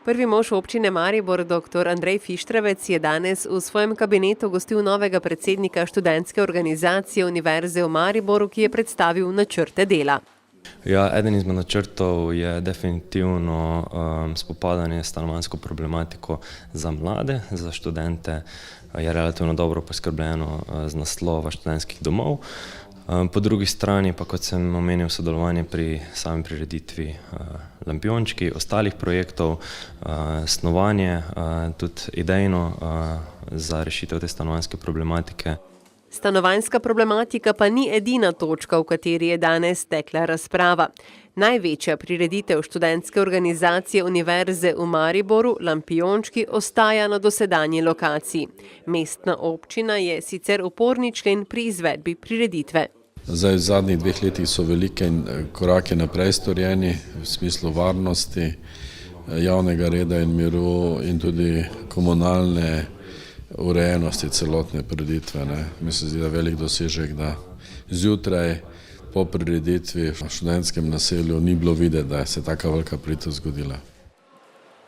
Prvi mož občine Maribor, dr. Andrej Fištravec, je danes v svojem kabinetu gostil novega predsednika študentske organizacije Univerze v Mariboru, ki je predstavil načrte dela. Ja, eden izmed načrtov je definitivno spopadanje s stanovanjsko problematiko za mlade, za študente je relativno dobro poskrbljeno z naslova študentskih domov. Po drugi strani pa, kot sem omenil, sodelovanje pri sami prireditvi Lampiončki, ostalih projektov, snovanje tudi idejno za rešitev te stanovanjske problematike. Stanovanjska problematika pa ni edina točka, v kateri je danes tekla razprava. Največja prireditev študentske organizacije Univerze v Mariboru, Lampiončki, ostaja na dosedanji lokaciji. Mestna občina je sicer oporni člen pri izvedbi prireditve. Zdaj, v zadnjih 2 letih so velike korake naprej storjeni v smislu varnosti, javnega reda in miru in tudi komunalne urejenosti celotne prireditve. Mi se zdi, da velik dosežek, da zjutraj po prireditvi v študentskem naselju ni bilo videti, da se taka velika prireditev zgodila.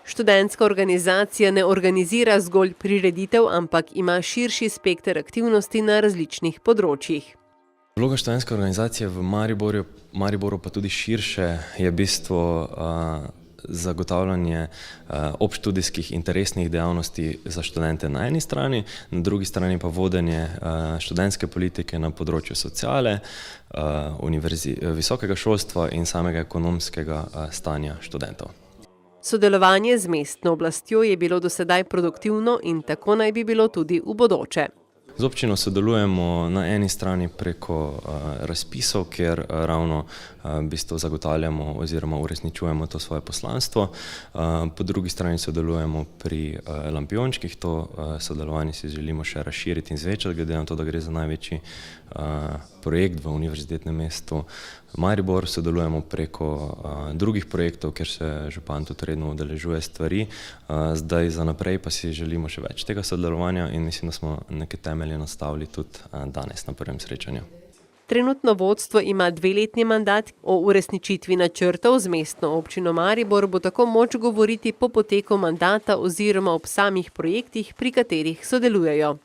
Študentska organizacija ne organizira zgolj prireditev, ampak ima širši spekter aktivnosti na različnih področjih. Vloga študentske organizacije v Mariboru pa tudi širše je bistvo zagotavljanje obštudijskih interesnih dejavnosti za študente na eni strani, na drugi strani pa vodenje študentske politike na področju sociale, visokega šolstva in samega ekonomskega stanja študentov. Sodelovanje z mestno oblastjo je bilo do sedaj produktivno in tako naj bi bilo tudi v bodoče. Z občino sodelujemo na eni strani preko razpisov, kjer ravno v bistvu zagotavljamo oziroma uresničujemo to svoje poslanstvo. Po drugi strani sodelujemo pri Lampiončkih, to sodelovanje si želimo še razširiti in zvečati, glede na to, da gre za največji projekt v univerzitetnem mestu Maribor. Sodelujemo preko drugih projektov, kjer se župan tudi redno udeležuje stvari. Zdaj za naprej pa si želimo še več tega sodelovanja in mislim, da smo neke temelje nastavili tudi danes na prvem srečanju. Trenutno vodstvo ima 2-letni mandat. O uresničitvi načrtov z mestno občino Maribor bo tako moč govoriti po poteku mandata oziroma ob samih projektih, pri katerih sodelujejo.